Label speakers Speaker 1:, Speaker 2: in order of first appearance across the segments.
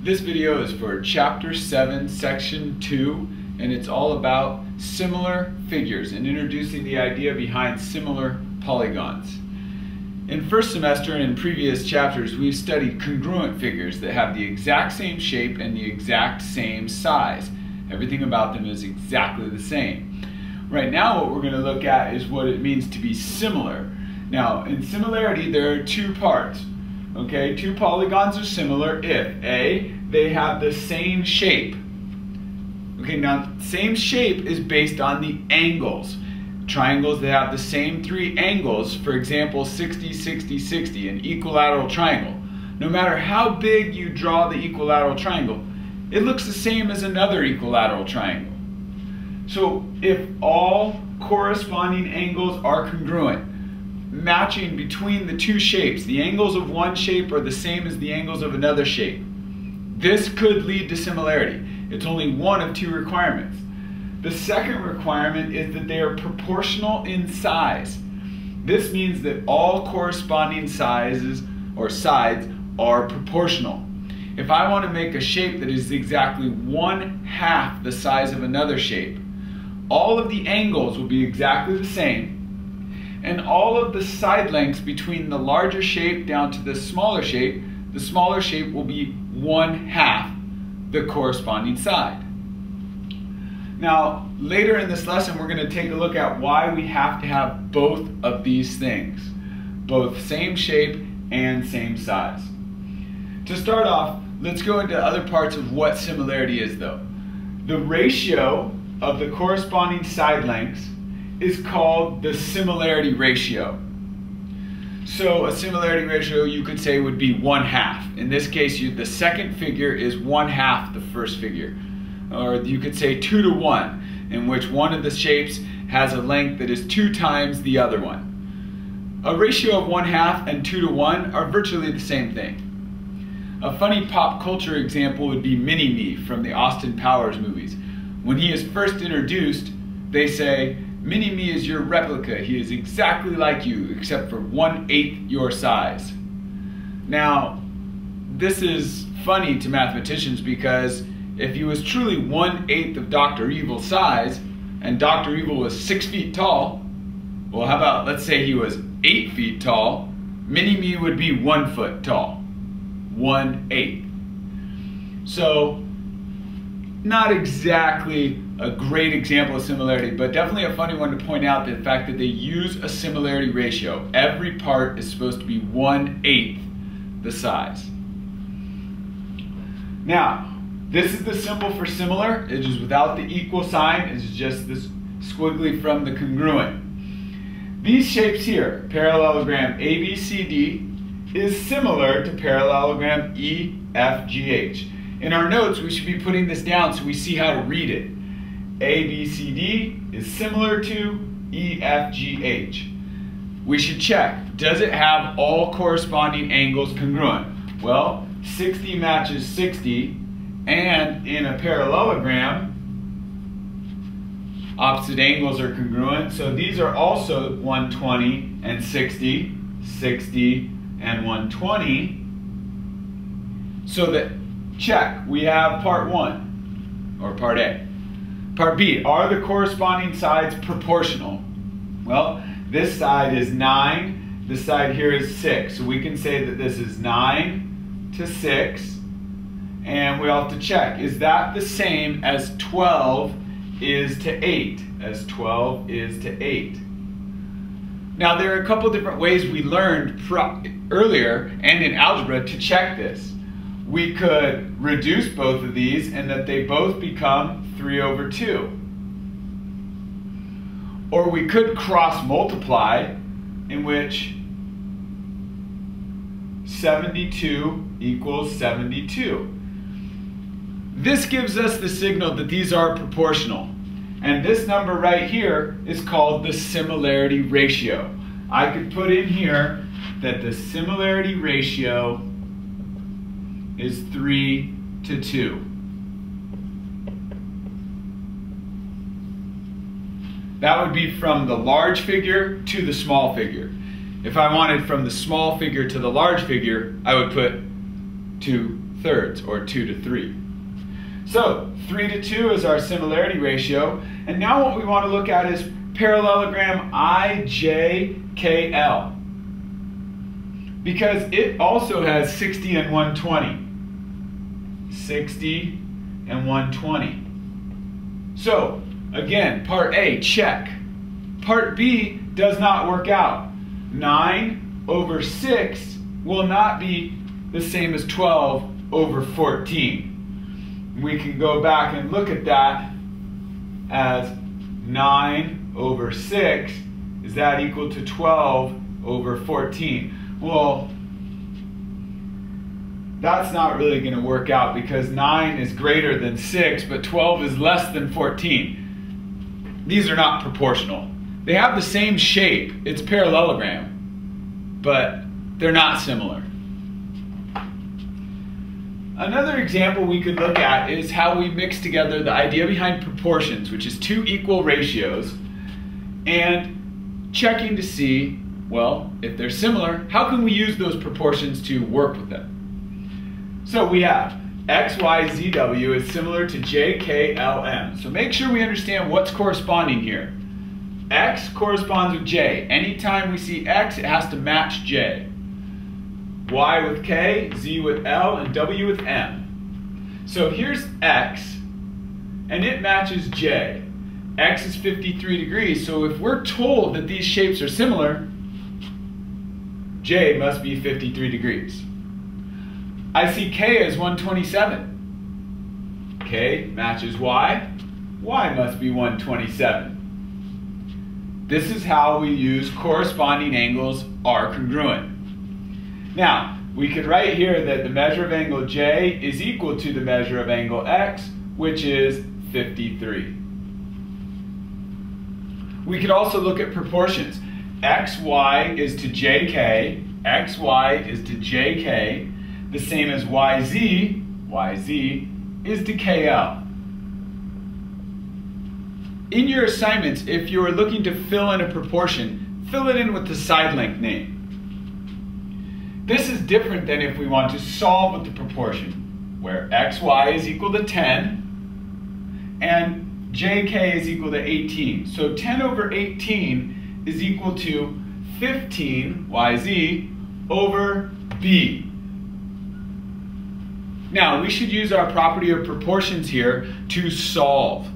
Speaker 1: This video is for Chapter 7, Section 2, and it's all about similar figures and introducing the idea behind similar polygons. In first semester and in previous chapters, we've studied congruent figures that have the exact same shape and the exact same size. Everything about them is exactly the same. Right now, what we're going to look at is what it means to be similar. Now, in similarity, there are two parts. Okay, two polygons are similar if A, they have the same shape. Okay, now same shape is based on the angles. Triangles that have the same three angles, for example 60, 60, 60, an equilateral triangle. No matter how big you draw the equilateral triangle, it looks the same as another equilateral triangle. So if all corresponding angles are congruent, matching between the two shapes, the angles of one shape are the same as the angles of another shape, this could lead to similarity. It's only one of two requirements. The second requirement is that they are proportional in size. This means that all corresponding sizes or sides are proportional. If I want to make a shape that is exactly 1/2 the size of another shape, all of the angles will be exactly the same, and all of the side lengths between the larger shape down to the smaller shape will be 1/2 the corresponding side. Now, later in this lesson, we're going to take a look at why we have to have both of these things, both same shape and same size. To start off, let's go into other parts of what similarity is, though. The ratio of the corresponding side lengths is called the similarity ratio. So a similarity ratio, you could say, would be 1/2. In this case, the second figure is 1/2 the first figure. Or you could say 2 to 1, in which one of the shapes has a length that is 2 times the other one. A ratio of 1/2 and 2 to 1 are virtually the same thing. A funny pop culture example would be Mini-Me from the Austin Powers movies. When he is first introduced, they say, "Mini-Me is your replica. He is exactly like you, except for 1/8 your size." Now, this is funny to mathematicians because if he was truly 1/8 of Dr. Evil's size, and Dr. Evil was 6 feet tall, well, how about, let's say he was 8 feet tall, Mini-Me would be 1 foot tall. 1/8. So, not exactly a great example of similarity, but definitely a funny one to point out, the fact that they use a similarity ratio. Every part is supposed to be 1/8 the size. Now, this is the symbol for similar. It is without the equal sign. It's just this squiggly from the congruent. These shapes here, parallelogram ABCD, is similar to parallelogram EFGH. In our notes, we should be putting this down so we see how to read it. ABCD is similar to EFGH. We should check, does it have all corresponding angles congruent? Well, 60 matches 60, and in a parallelogram, opposite angles are congruent, so these are also 120 and 60, 60 and 120, so that, check, we have part 1, or part A. Part B, are the corresponding sides proportional? Well, this side is 9, this side here is 6, so we can say that this is 9 to 6, and we have to check, is that the same as 12 is to 8, as 12 is to 8? Now, there are a couple different ways we learned earlier and in algebra to check this. We could reduce both of these and that they both become 3/2. Or we could cross multiply, in which 72 equals 72. This gives us the signal that these are proportional. And this number right here is called the similarity ratio. I could put in here that the similarity ratio is 3:2. That would be from the large figure to the small figure. If I wanted from the small figure to the large figure, I would put to thirds, or 2 to 3. So 3 to 2 is our similarity ratio, and now what we want to look at is parallelogram IJKL, because it also has 60 and 120. 60 and 120. So again, part A, check. Part B does not work out. 9 over 6 will not be the same as 12 over 14. We can go back and look at that as 9 over 6. Is that equal to 12 over 14? Well, that's not really going to work out because 9 is greater than 6, but 12 is less than 14. These are not proportional. They have the same shape. It's parallelogram, but they're not similar. Another example we could look at is how we mix together the idea behind proportions, which is two equal ratios, and checking to see, well, if they're similar, how can we use those proportions to work with them? So we have XYZW is similar to JKLM. So make sure we understand what's corresponding here. X corresponds with J. Anytime we see X, it has to match J. Y with K, Z with L, and W with M. So here's X, and it matches J. X is 53 degrees, so if we're told that these shapes are similar, J must be 53 degrees. I see K as 127. K matches Y. Y must be 127. This is how we use corresponding angles are congruent. Now, we could write here that the measure of angle J is equal to the measure of angle X, which is 53. We could also look at proportions. XY is to JK, XY is to JK, the same as YZ, YZ is to KL. In your assignments, if you are looking to fill in a proportion, fill it in with the side length name. This is different than if we want to solve with the proportion, where XY is equal to 10 and JK is equal to 18. So 10 over 18 is equal to 15, YZ, over B. Now, we should use our property of proportions here to solve.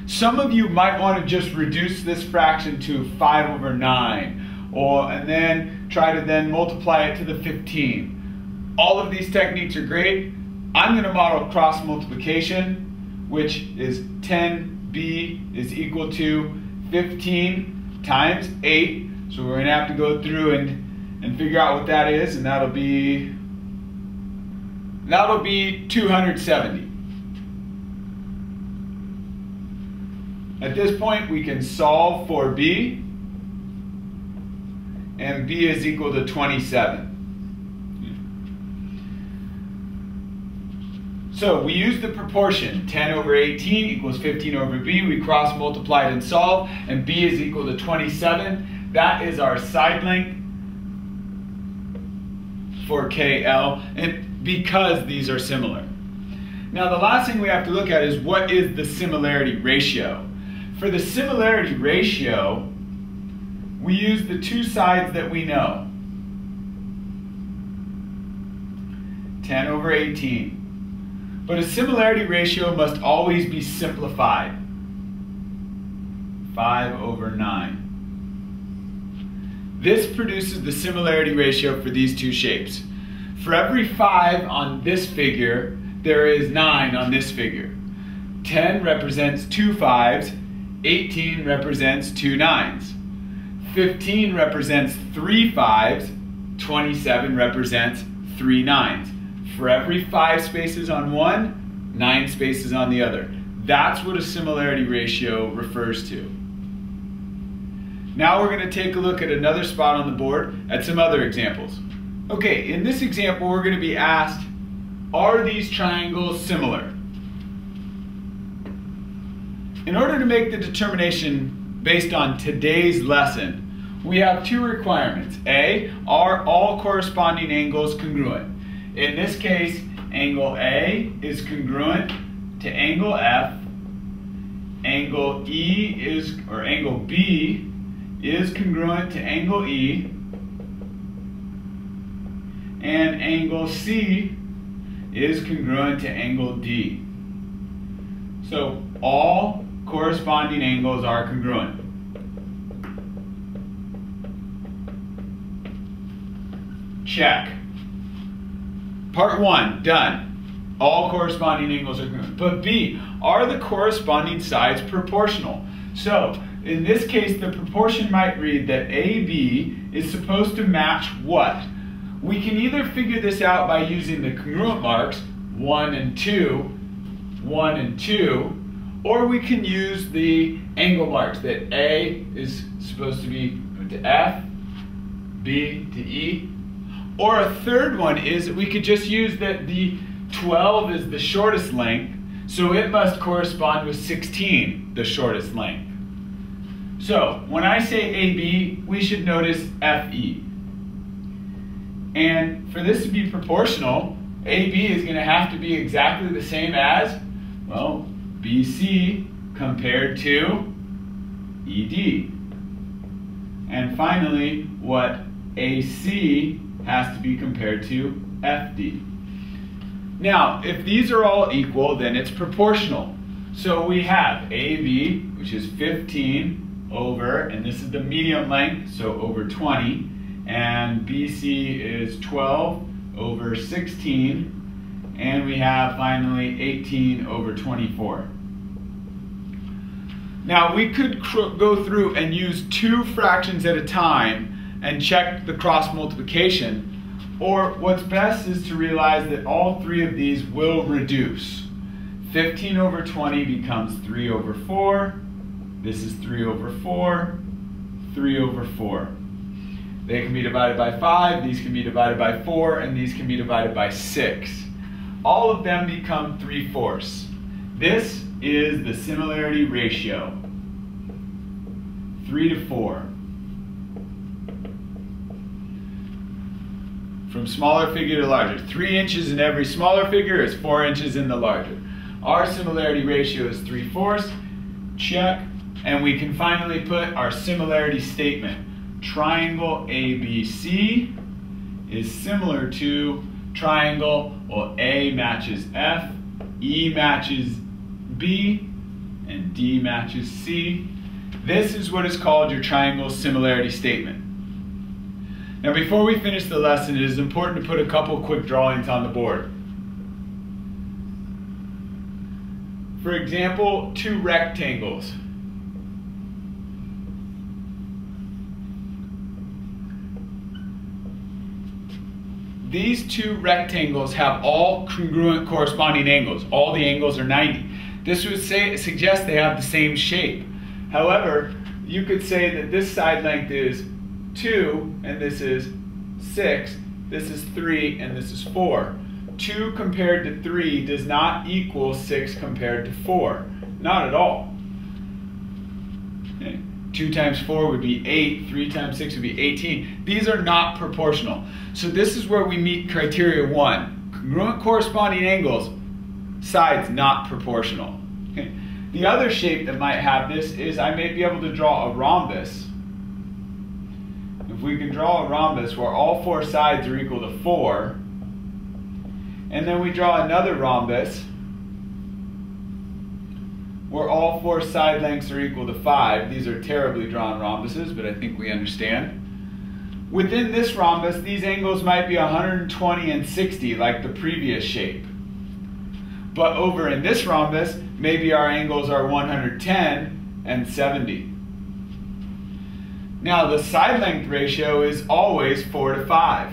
Speaker 1: Some of you might want to just reduce this fraction to 5 over 9, and then try to then multiply it to the 15. All of these techniques are great. I'm going to model cross multiplication, which is 10b is equal to 15 times 8. So we're going to have to go through and figure out what that is, and that'll be 270. At this point, we can solve for b, and b is equal to 27. So we use the proportion 10 over 18 equals 15 over b. We cross multiplied and solve, and b is equal to 27. That is our side length for KL, and because these are similar. Now the last thing we have to look at is what is the similarity ratio. For the similarity ratio, we use the two sides that we know. 10 over 18. But a similarity ratio must always be simplified. 5 over 9. This produces the similarity ratio for these two shapes. For every 5 on this figure, there is 9 on this figure. 10 represents 2 5s, 18 represents 2 9s. 15 represents 3 5s, 27 represents 3 9s. For every 5 spaces on one, 9 spaces on the other. That's what a similarity ratio refers to. Now we're going to take a look at another spot on the board at some other examples. Okay, in this example we're going to be asked, are these triangles similar? In order to make the determination based on today's lesson, we have two requirements. A, are all corresponding angles congruent? In this case, Angle A is congruent to angle F. Angle angle B is congruent to angle E. And angle C is congruent to angle D. So all corresponding angles are congruent. Check. Part 1, done. All corresponding angles are congruent. But B, are the corresponding sides proportional? So in this case, the proportion might read that AB is supposed to match what? We can either figure this out by using the congruent marks, 1 and 2, 1 and 2, or we can use the angle marks that A is supposed to be to F, B to E. Or a third one is that we could just use that the 12 is the shortest length, so it must correspond with 16, the shortest length. So when I say AB, we should notice FE. And for this to be proportional, AB is going to have to be exactly the same as, well, BC compared to ED. And finally, what AC has to be compared to FD. Now, if these are all equal, then it's proportional. So we have AB, which is 15 over, and this is the medium length, so over 20, and BC is 12 over 16, and we have finally 18 over 24. Now we could go through and use two fractions at a time and check the cross multiplication, or what's best is to realize that all three of these will reduce. 15 over 20 becomes 3 over 4, this is 3 over 4, 3 over 4. They can be divided by 5, these can be divided by 4, and these can be divided by 6. All of them become 3/4. This is the similarity ratio, 3 to 4. From smaller figure to larger. 3 inches in every smaller figure is 4 inches in the larger. Our similarity ratio is 3/4. Check. And we can finally put our similarity statement. Triangle ABC is similar to triangle, well, A matches F, E matches B, and D matches C. This is what is called your triangle similarity statement. Now before we finish the lesson, it is important to put a couple quick drawings on the board. For example, 2 rectangles. These 2 rectangles have all congruent corresponding angles. All the angles are 90. This would suggest they have the same shape. However, you could say that this side length is 2, and this is 6, this is 3, and this is 4. 2 compared to 3 does not equal 6 compared to 4. Not at all. Okay. 2 times 4 would be 8, 3 times 6 would be 18. These are not proportional. So this is where we meet criteria 1. Congruent corresponding angles, sides not proportional. Okay. The other shape that might have this is I may be able to draw a rhombus. If we can draw a rhombus where all 4 sides are equal to 4, and then we draw another rhombus where all 4 side lengths are equal to 5. These are terribly drawn rhombuses, but I think we understand. Within this rhombus, these angles might be 120 and 60 like the previous shape. But over in this rhombus, maybe our angles are 110 and 70. Now the side length ratio is always 4 to 5.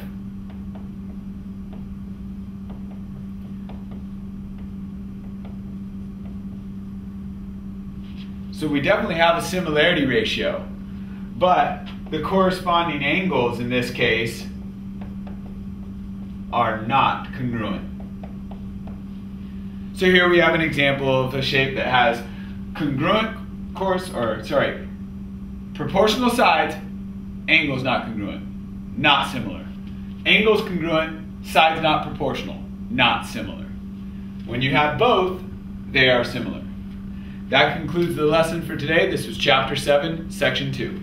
Speaker 1: So we definitely have a similarity ratio, but the corresponding angles in this case are not congruent. So here we have an example of a shape that has proportional sides, angles not congruent, not similar. Angles congruent, sides not proportional, not similar. When you have both, they are similar. That concludes the lesson for today. This was Chapter 7, Section 2.